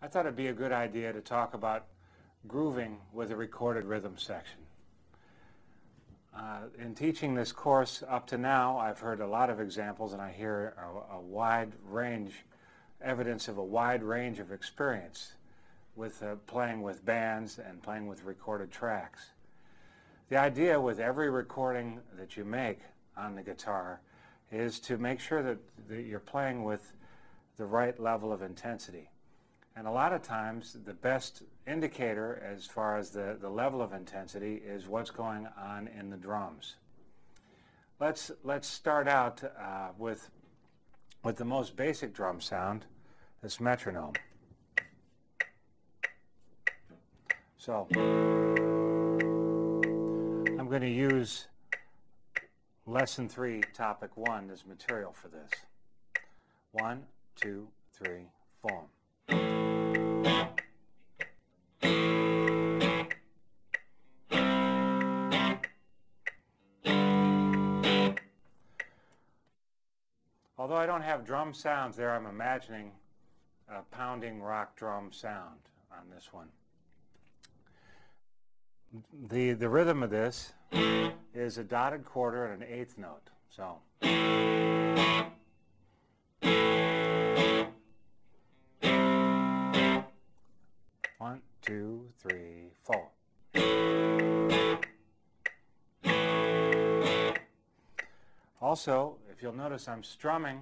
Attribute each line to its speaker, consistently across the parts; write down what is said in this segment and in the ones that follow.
Speaker 1: I thought it'd be a good idea to talk about grooving with a recorded rhythm section. In teaching this course up to now, I've heard a lot of examples, and I hear a wide range, evidence of a wide range of experience with playing with bands and playing with recorded tracks. The idea with every recording that you make on the guitar is to make sure that you're playing with the right level of intensity. And a lot of times the best indicator as far as the level of intensity is what's going on in the drums. Let's start out with the most basic drum sound, this metronome. So I'm going to use Lesson 3, Topic 1 as material for this. 1, 2, 3, 4. Although I don't have drum sounds there, I'm imagining a pounding rock drum sound on this one. The rhythm of this is a dotted quarter and an eighth note. So 1, 2, 3, 4. Also, if you'll notice, I'm strumming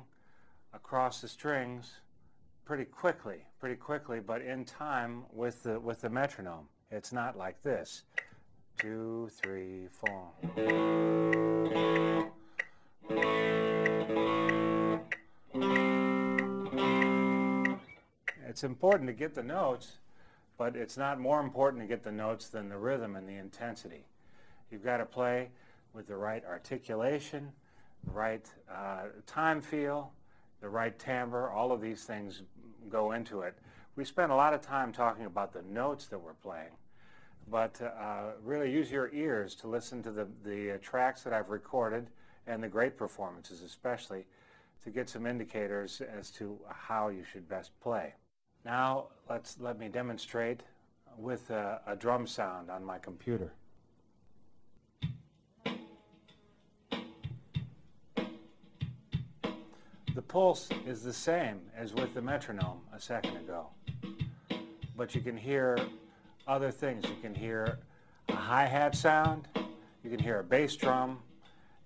Speaker 1: across the strings pretty quickly, but in time with the metronome. It's not like this. 2, 3, 4. It's important to get the notes, but it's not more important to get the notes than the rhythm and the intensity. You've got to play with the right articulation, the right time feel, the right timbre. All of these things go into it. We spend a lot of time talking about the notes that we're playing, but really use your ears to listen to the tracks that I've recorded and the great performances especially to get some indicators as to how you should best play. Now let me demonstrate with a drum sound on my computer. The pulse is the same as with the metronome a second ago, but you can hear other things. You can hear a hi-hat sound, you can hear a bass drum,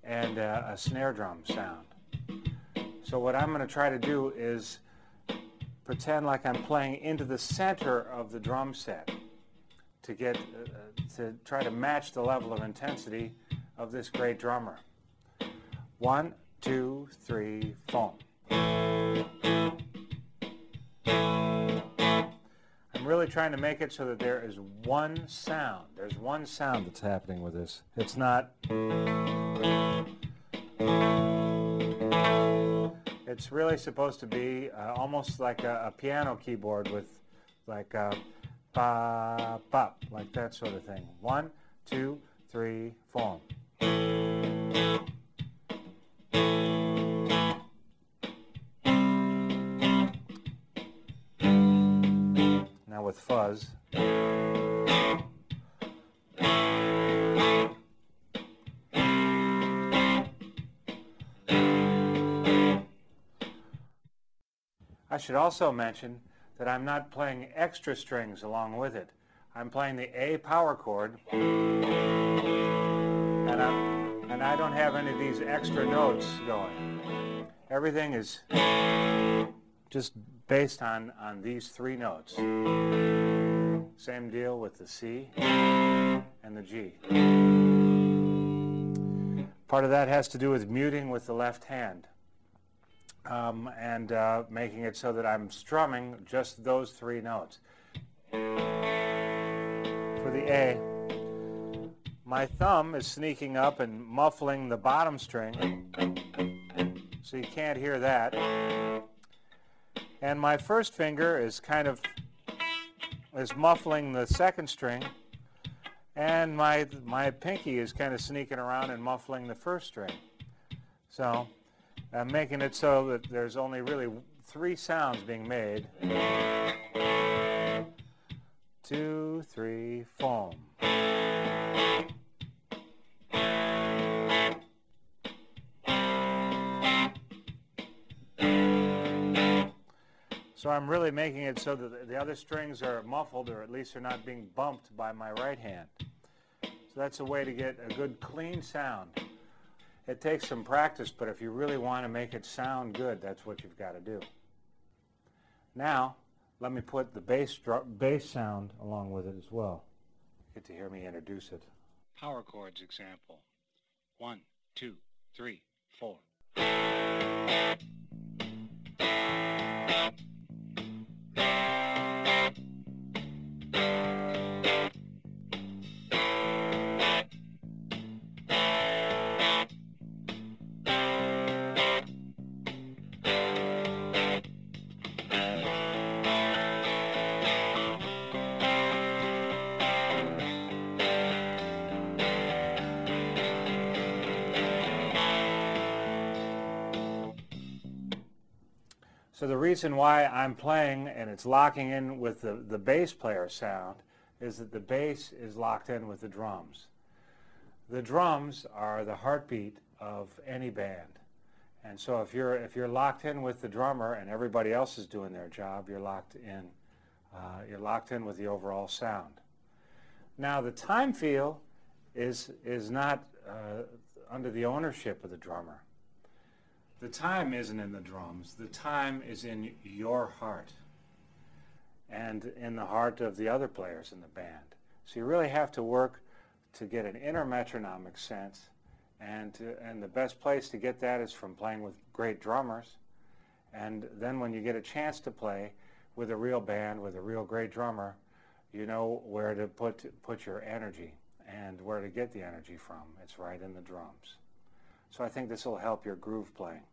Speaker 1: and a snare drum sound. So what I'm going to try to do is pretend like I'm playing into the center of the drum set to get to try to match the level of intensity of this great drummer. 1, 2, 3, 4. I'm really trying to make it so that there is one sound. There's one sound that's happening with this. It's not. It's really supposed to be almost like a piano keyboard with like ba ba, like that sort of thing. 1, 2, 3, 4. Now with fuzz. I should also mention that I'm not playing extra strings along with it. I'm playing the A power chord, and I don't have any of these extra notes going. Everything is just based on these three notes. Same deal with the C and the G. Part of that has to do with muting with the left hand. And making it so that I'm strumming just those three notes. For the A, my thumb is sneaking up and muffling the bottom string, so you can't hear that. And my first finger is muffling the second string, and my pinky is kind of sneaking around and muffling the first string. So making it so that there's only really three sounds being made. 2, 3, foam. So I'm really making it so that the other strings are muffled, or at least they're not being bumped by my right hand. So that's a way to get a good clean sound. It takes some practice, but if you really want to make it sound good, that's what you've got to do. Now, let me put the bass sound along with it as well. Get to hear me introduce it. Power chords example. 1, 2, 3, 4. So the reason why I'm playing and it's locking in with the bass player sound is that the bass is locked in with the drums. The drums are the heartbeat of any band. And so if you're locked in with the drummer and everybody else is doing their job, you're locked in with the overall sound. Now the time feel is not under the ownership of the drummer. The time isn't in the drums. The time is in your heart and in the heart of the other players in the band. So you really have to work to get an inner metronomic sense, and the best place to get that is from playing with great drummers. And then when you get a chance to play with a real band, with a real great drummer, you know where to put your energy and where to get the energy from. It's right in the drums. So I think this will help your groove playing.